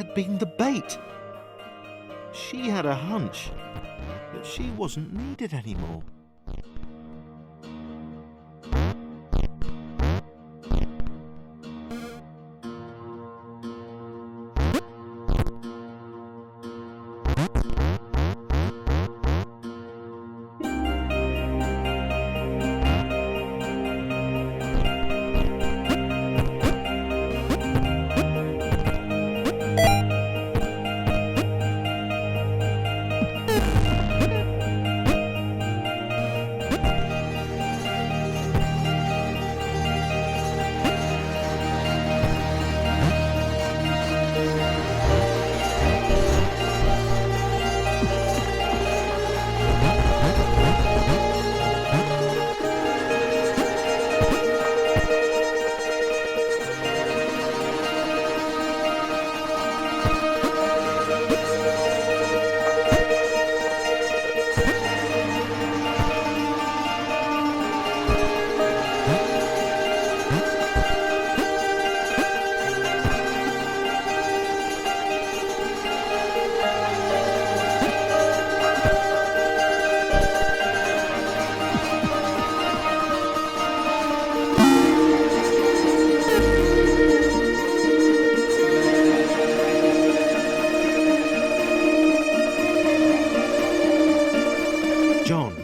had been the bait. She had a hunch that she wasn't needed anymore.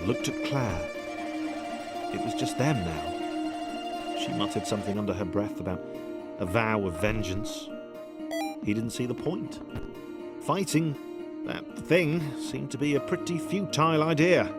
Looked at Claire. It was just them now. She muttered something under her breath about a vow of vengeance. He didn't see the point. Fighting that thing seemed to be a pretty futile idea.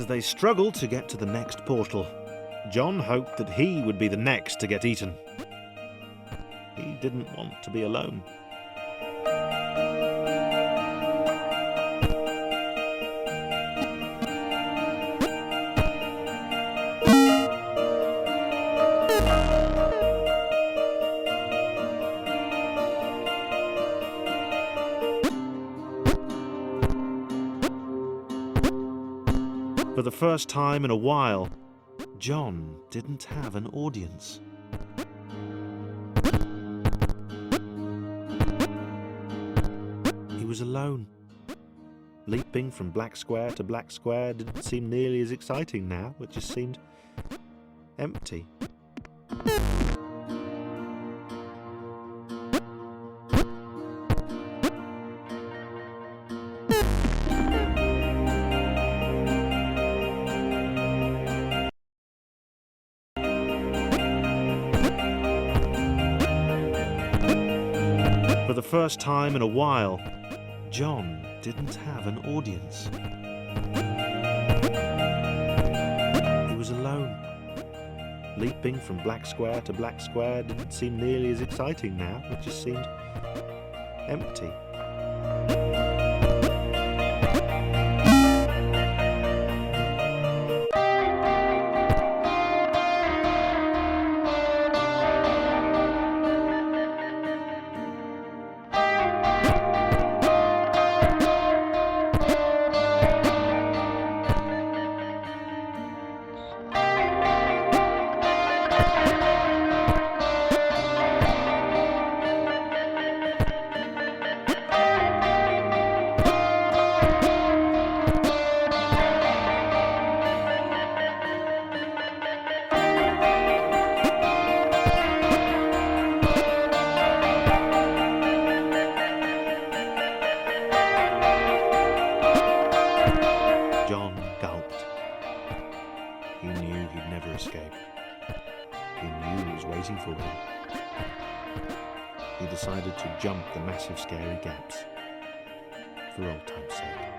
They struggled to get to the next portal. John hoped that he would be the next to get eaten. He didn't want to be alone. For the first time in a while, John didn't have an audience. He was alone. Leaping from black square to black square didn't seem nearly as exciting now. It just seemed empty. For the first time in a while, John didn't have an audience. He was alone. Leaping from black square to black square didn't seem nearly as exciting now. It just seemed empty. John gulped. He knew he'd never escape. He knew it was waiting for him. He decided to jump the massive scary gaps for old time's sake.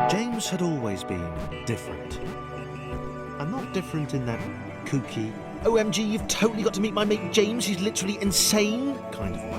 James had always been different. And not different in that kooky, OMG, you've totally got to meet my mate James, he's literally insane kind of way.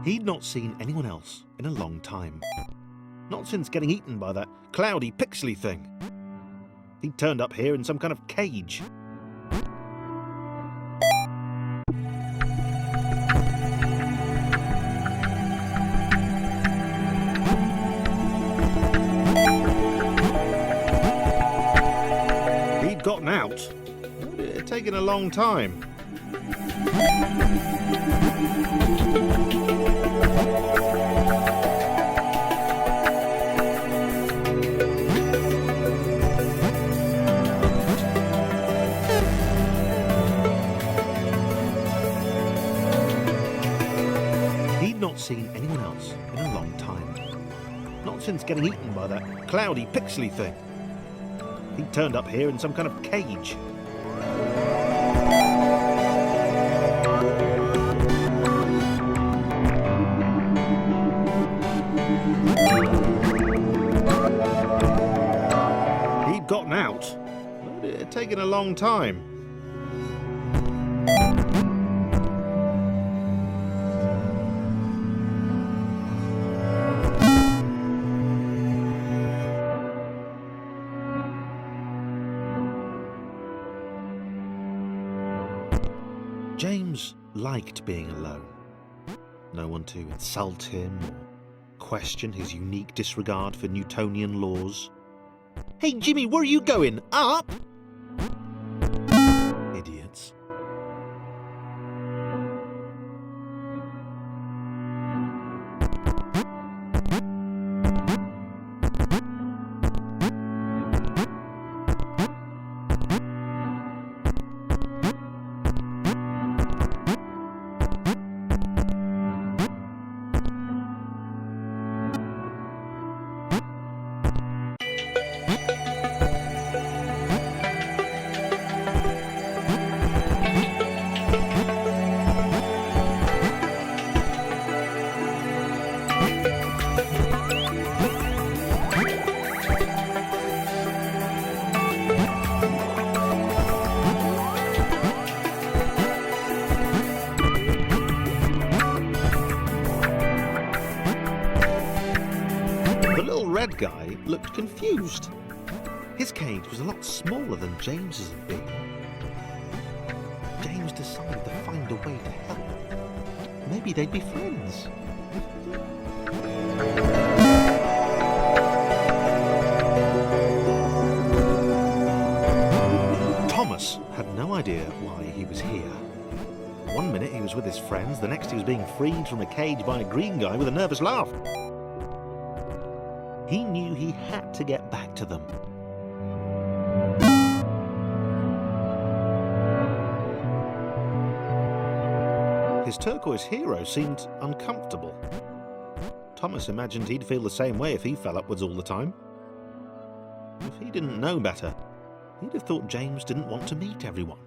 He'd not seen anyone else in a long time. Not since getting eaten by that cloudy, pixely thing. He'd turned up here in some kind of cage. He'd gotten out, but it had taken a long time. He'd not seen anyone else in a long time. Not since getting eaten by that cloudy, pixely thing. He'd turned up here in some kind of cage. He'd gotten out, but it had taken a long time. James liked being alone. No one to insult him or question his unique disregard for Newtonian laws. "Hey Jimmy, where are you going? Up?" Idiots. The little red guy looked confused. His cage was a lot smaller than James's had been. James decided to find a way to help. Maybe they'd be friends. Thomas had no idea why he was here. One minute he was with his friends, the next he was being freed from a cage by a green guy with a nervous laugh. He knew he had to get back to them. His turquoise hero seemed uncomfortable. Thomas imagined he'd feel the same way if he fell upwards all the time. If he didn't know better, he'd have thought James didn't want to meet everyone.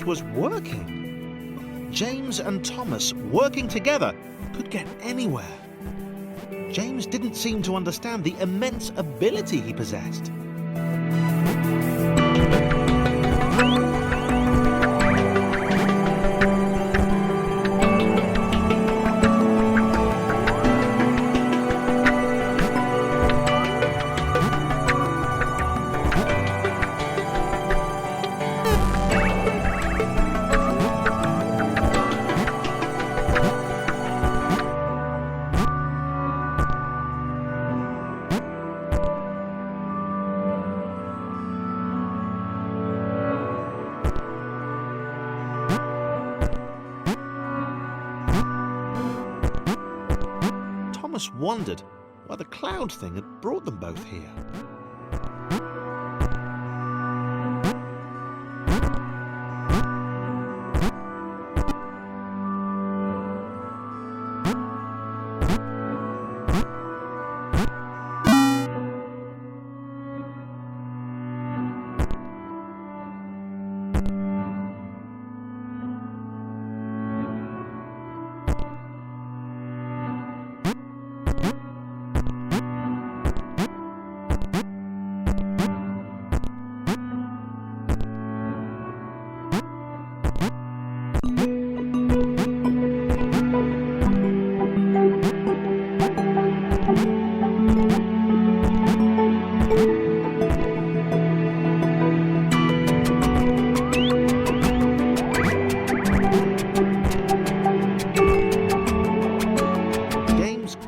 Was working. James and Thomas working together could get anywhere. James didn't seem to understand the immense ability he possessed. Thomas wondered why the cloud thing had brought them both here.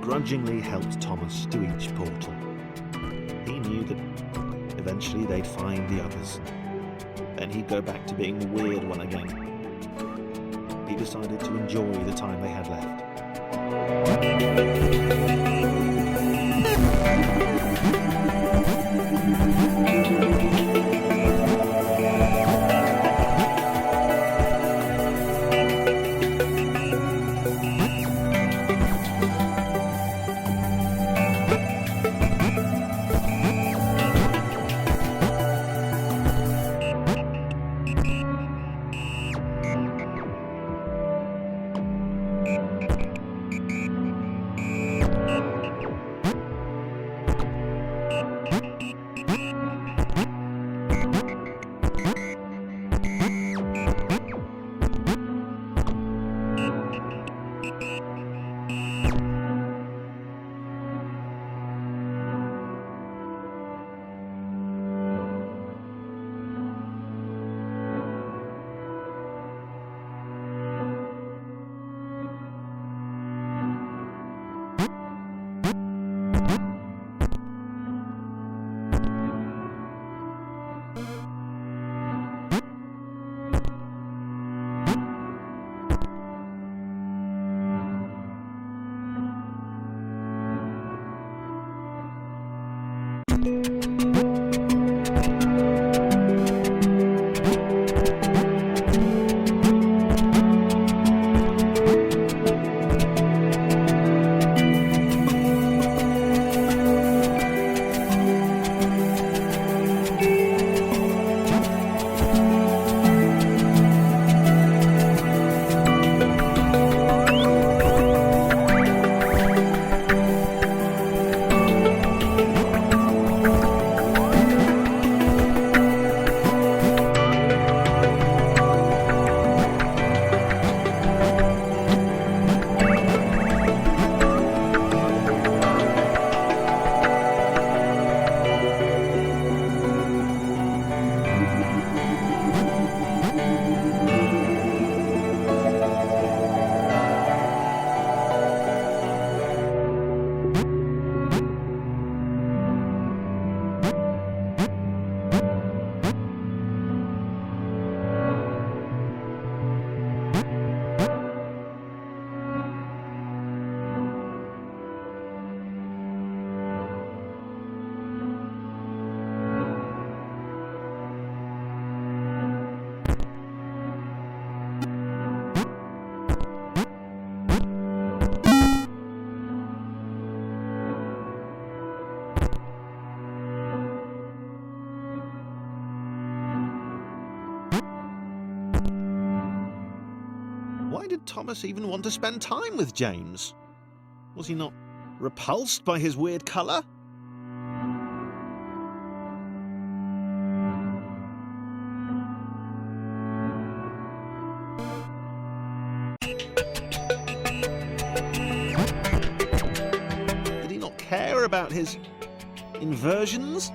Grudgingly helped Thomas to each portal. He knew that eventually they'd find the others. Then he'd go back to being the weird one again. He decided to enjoy the time they had left. Why did Thomas even want to spend time with James? Was he not repulsed by his weird colour? Did he not care about his inversions?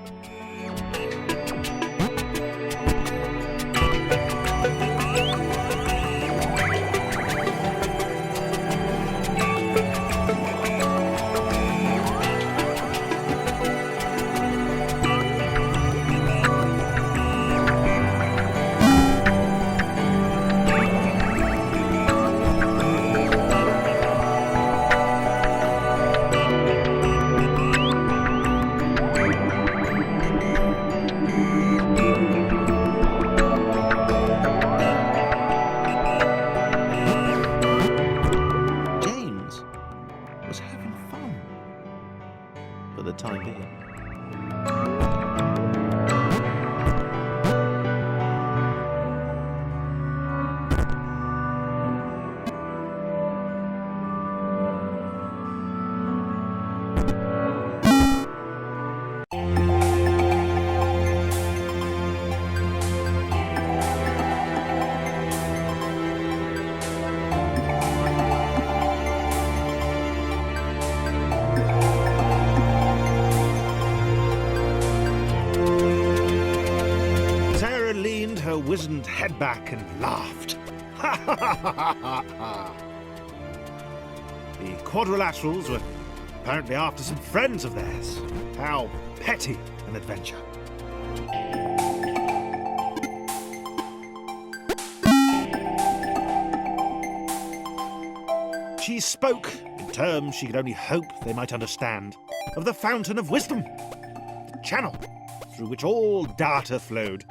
wizened head back and laughed. Ha ha ha ha ha ha! The quadrilaterals were apparently after some friends of theirs. How petty an adventure. She spoke, in terms she could only hope they might understand, of the fountain of wisdom, the channel through which all data flowed.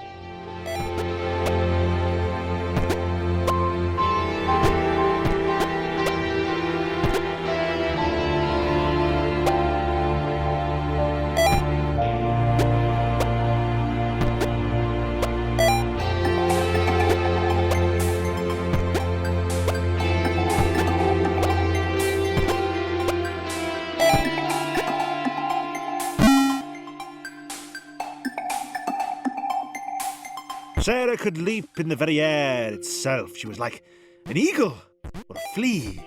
Sarah could leap in the very air itself. She was like an eagle or a flea.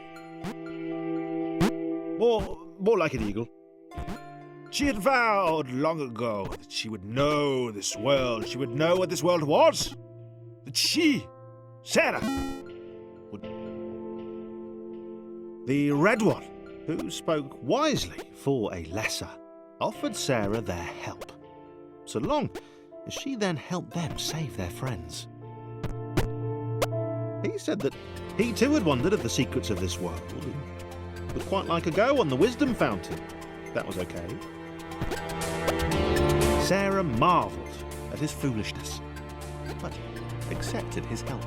More like an eagle. She had vowed long ago that she would know this world. She would know what this world was. That she, Sarah, would... The Red One, who spoke wisely for a lesser, offered Sarah their help, so long as she then helped them save their friends. He said that he too had wondered at the secrets of this world and would quite like a go on the wisdom fountain, if that was okay. Sarah marvelled at his foolishness, but accepted his help.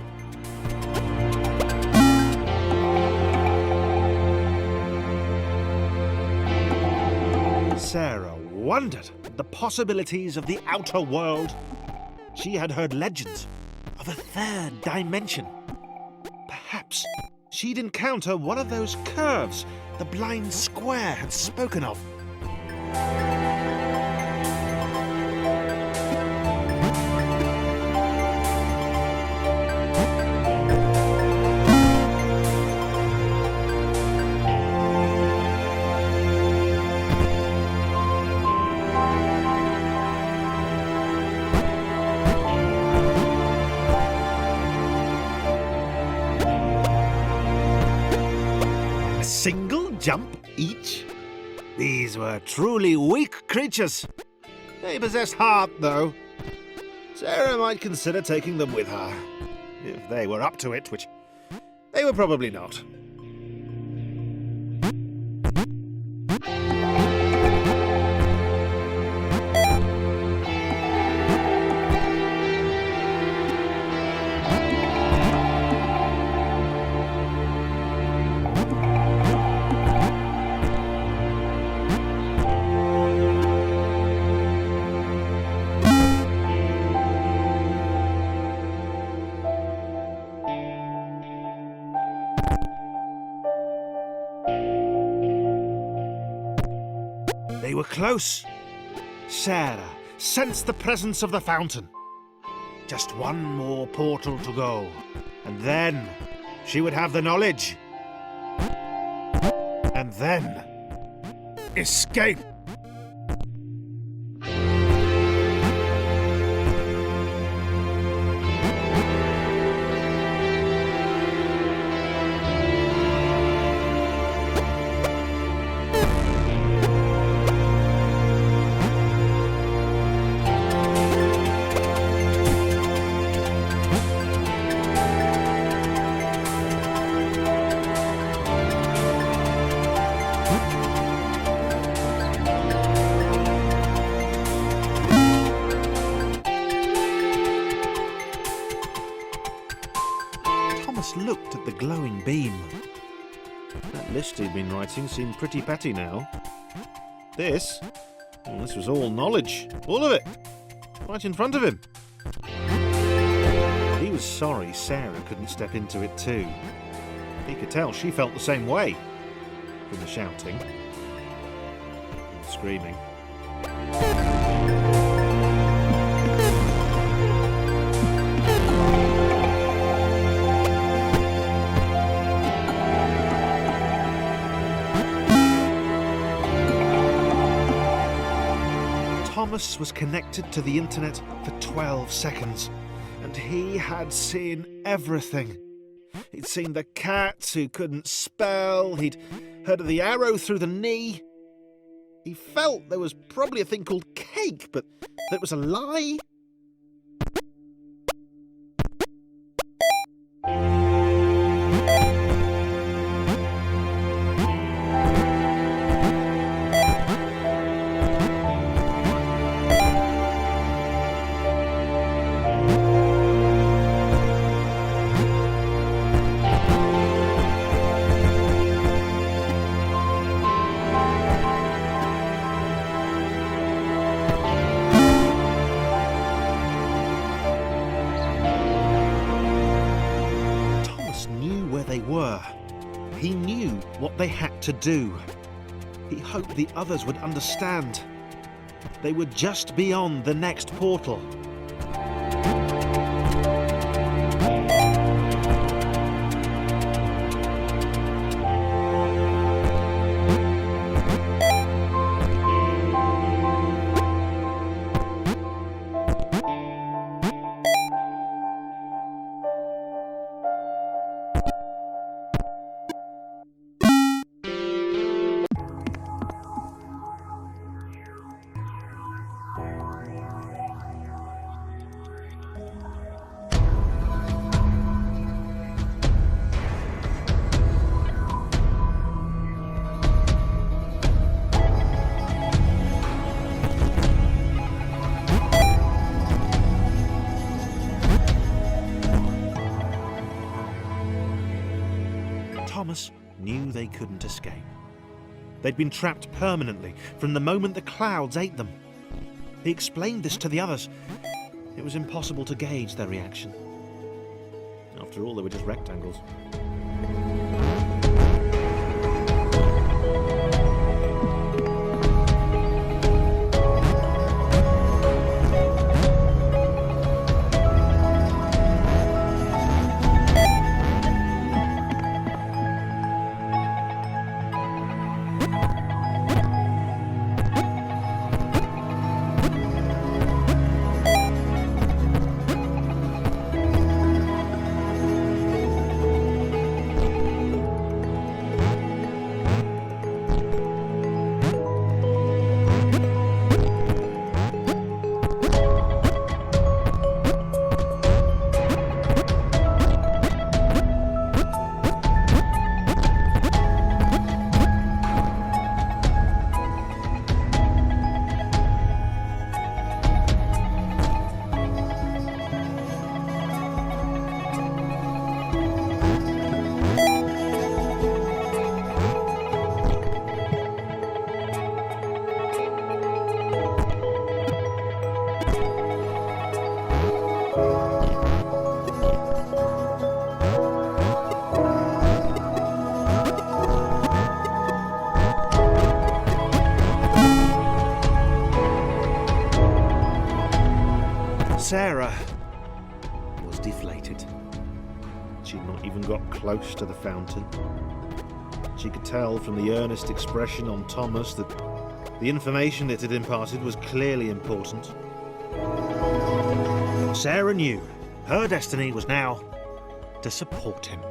Sarah wondered at the possibilities of the outer world. She had heard legends of a third dimension. Perhaps she'd encounter one of those curves the blind square had spoken of. Single jump each? These were truly weak creatures. They possessed heart, though. Sarah might consider taking them with her, if they were up to it, which they were probably not. They were close. Sarah sensed the presence of the fountain. Just one more portal to go, and then she would have the knowledge. And then escape. Looked at the glowing beam. That list he'd been writing seemed pretty petty now. This was all knowledge. All of it. Right in front of him. He was sorry Sarah couldn't step into it too. He could tell she felt the same way. From the shouting. And the screaming. Thomas was connected to the internet for 12 seconds, And he had seen everything. He'd seen the cat who couldn't spell, he'd heard of the arrow through the knee. He felt there was probably a thing called cake, but that it was a lie. They were. He knew what they had to do. He hoped the others would understand. They were just beyond the next portal. Thomas knew they couldn't escape. They'd been trapped permanently from the moment the clouds ate them. He explained this to the others. It was impossible to gauge their reaction. After all, they were just rectangles. Sarah was deflated. She'd not even got close to the fountain. She could tell from the earnest expression on Thomas that the information it had imparted was clearly important. Sarah knew her destiny was now to support him.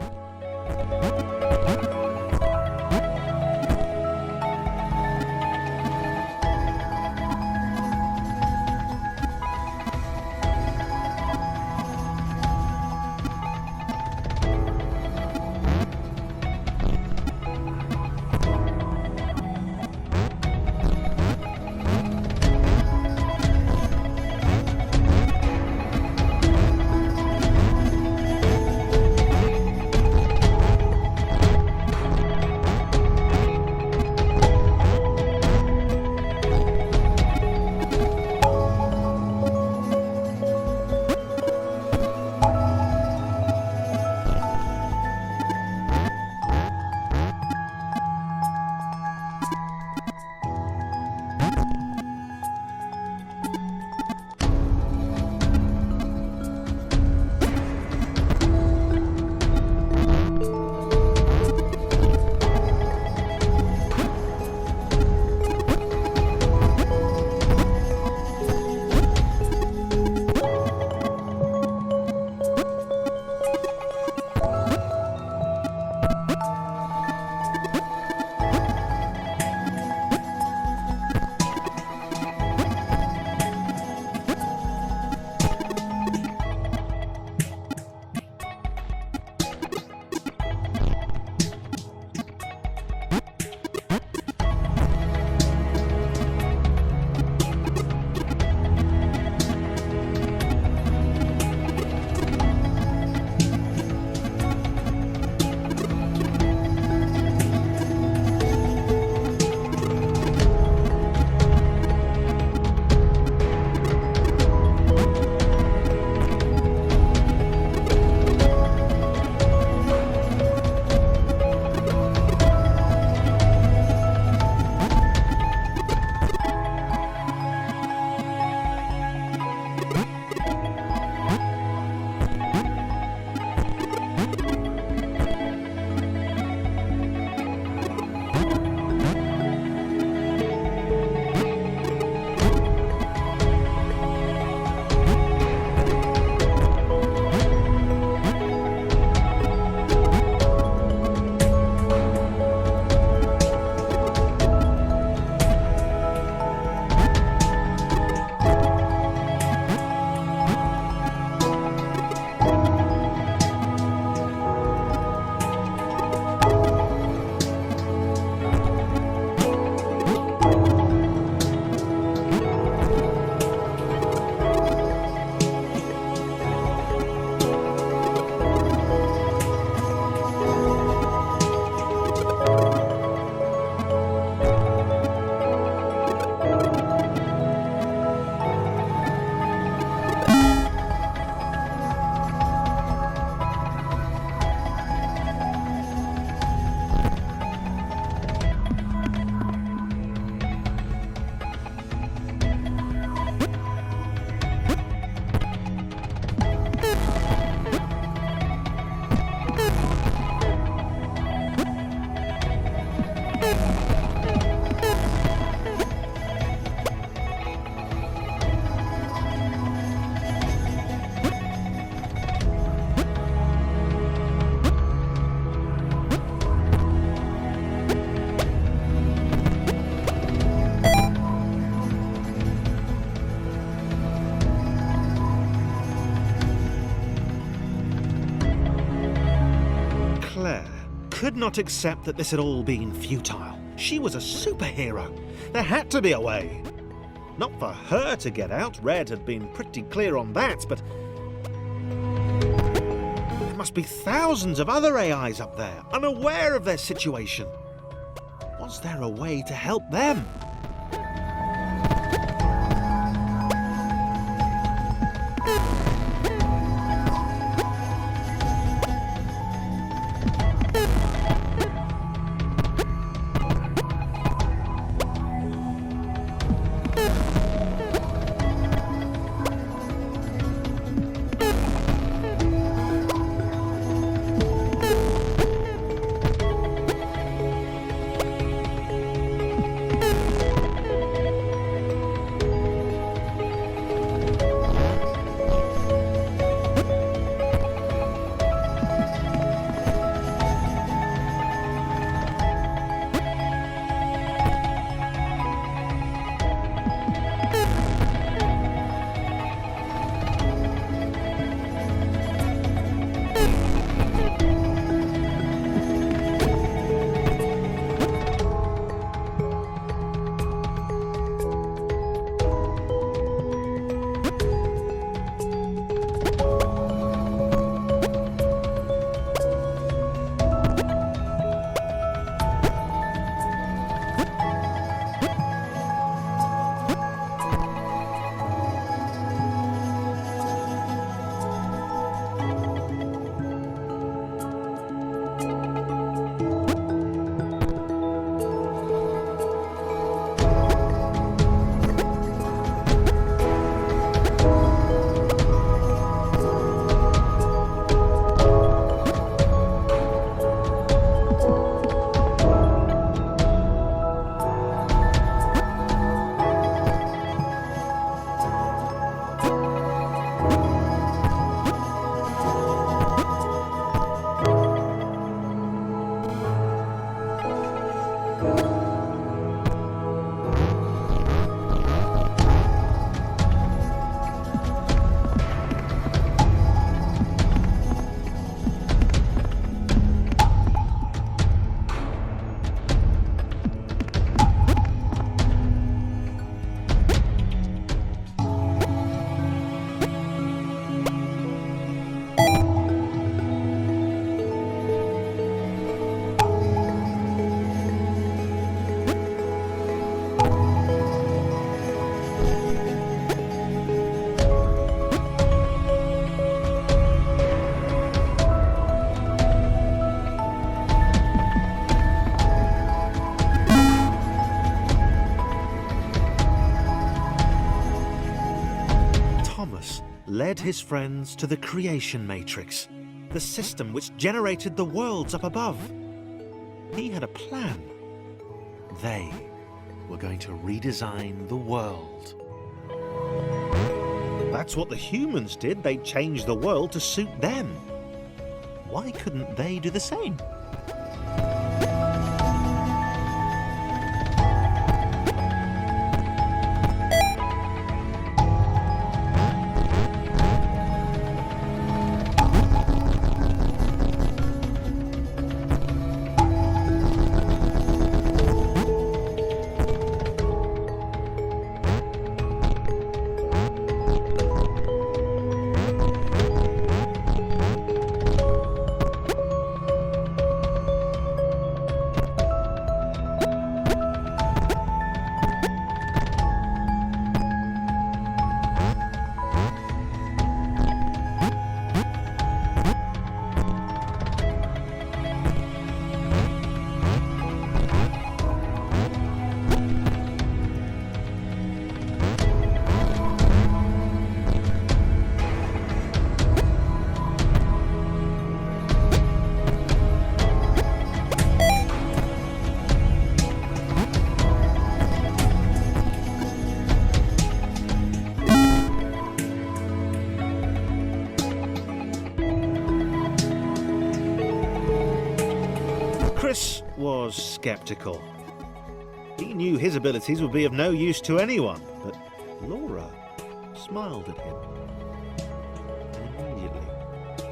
could not accept that this had all been futile. She was a superhero. There had to be a way. Not for her to get out, Red had been pretty clear on that, but there must be thousands of other AIs up there, unaware of their situation. Was there a way to help them? led his friends to the creation matrix, the system which generated the worlds up above. He had a plan. They were going to redesign the world. That's what the humans did. They changed the world to suit them. Why couldn't they do the same? Chris was skeptical. He knew his abilities would be of no use to anyone, but Laura smiled at him. Immediately,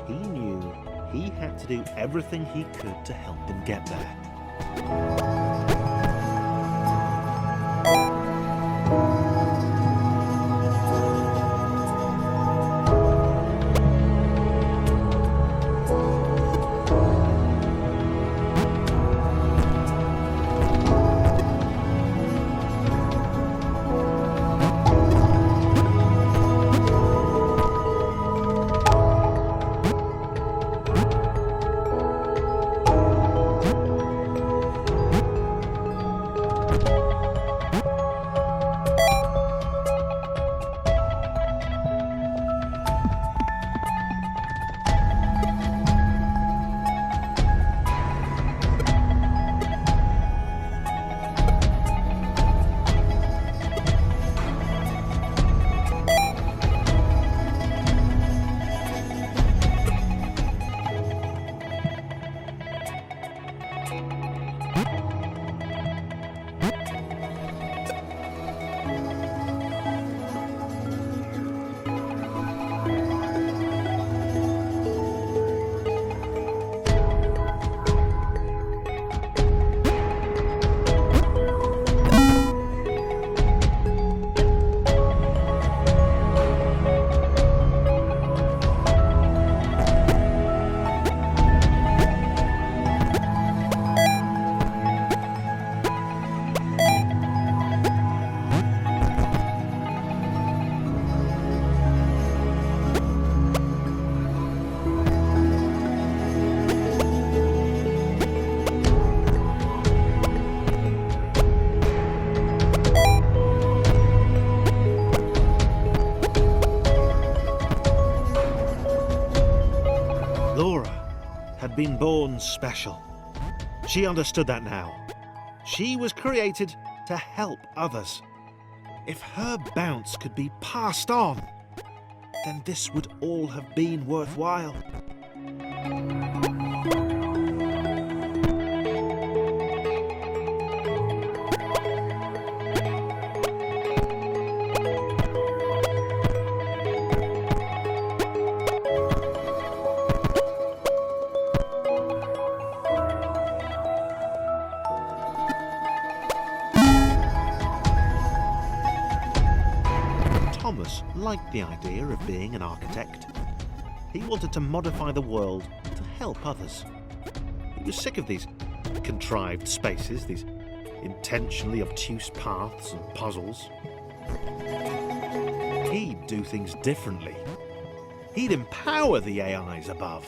he knew he had to do everything he could to help them get there. Been born special. She understood that now. She was created to help others. If her bounce could be passed on, then this would all have been worthwhile. Thomas liked the idea of being an architect. He wanted to modify the world to help others. He was sick of these contrived spaces, these intentionally obtuse paths and puzzles. He'd do things differently. He'd empower the AIs above.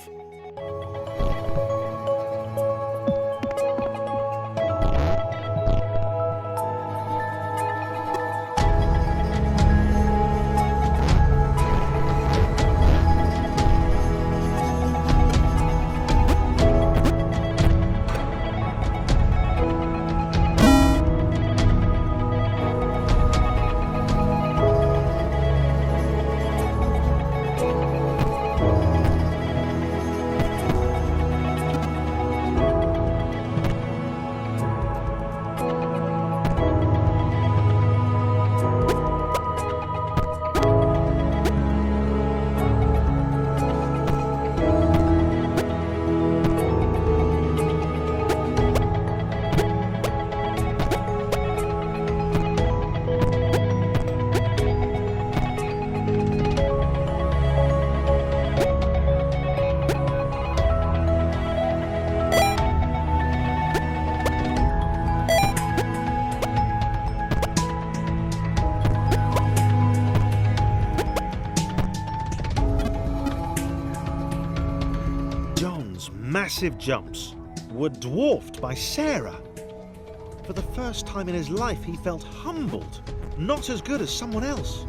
Massive jumps were dwarfed by Sarah. For the first time in his life, he felt humbled, not as good as someone else.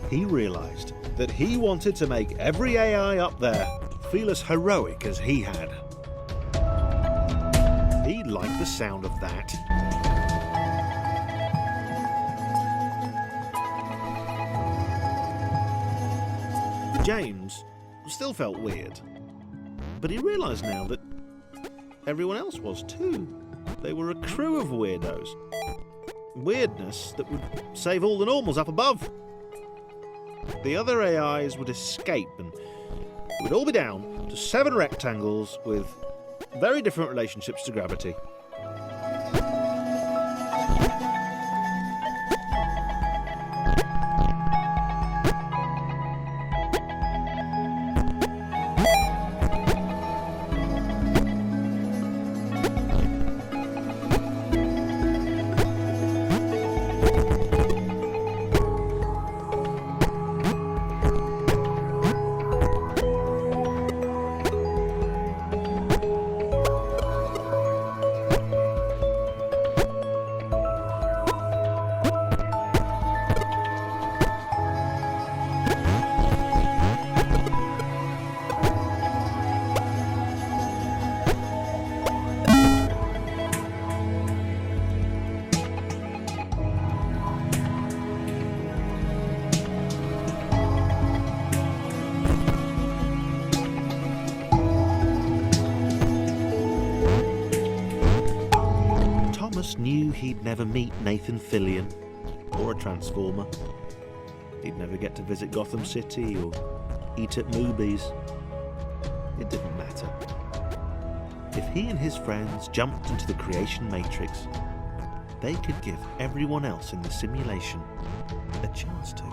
He realized that he wanted to make every AI up there feel as heroic as he had. He liked the sound of that. James still felt weird. But he realised now that everyone else was too. They were a crew of weirdos. Weirdness that would save all the normals up above. The other AIs would escape and it would all be down to 7 rectangles with very different relationships to gravity. Knew he'd never meet Nathan Fillion or a Transformer. He'd never get to visit Gotham City or eat at movies. It didn't matter. If he and his friends jumped into the creation matrix, they could give everyone else in the simulation a chance to.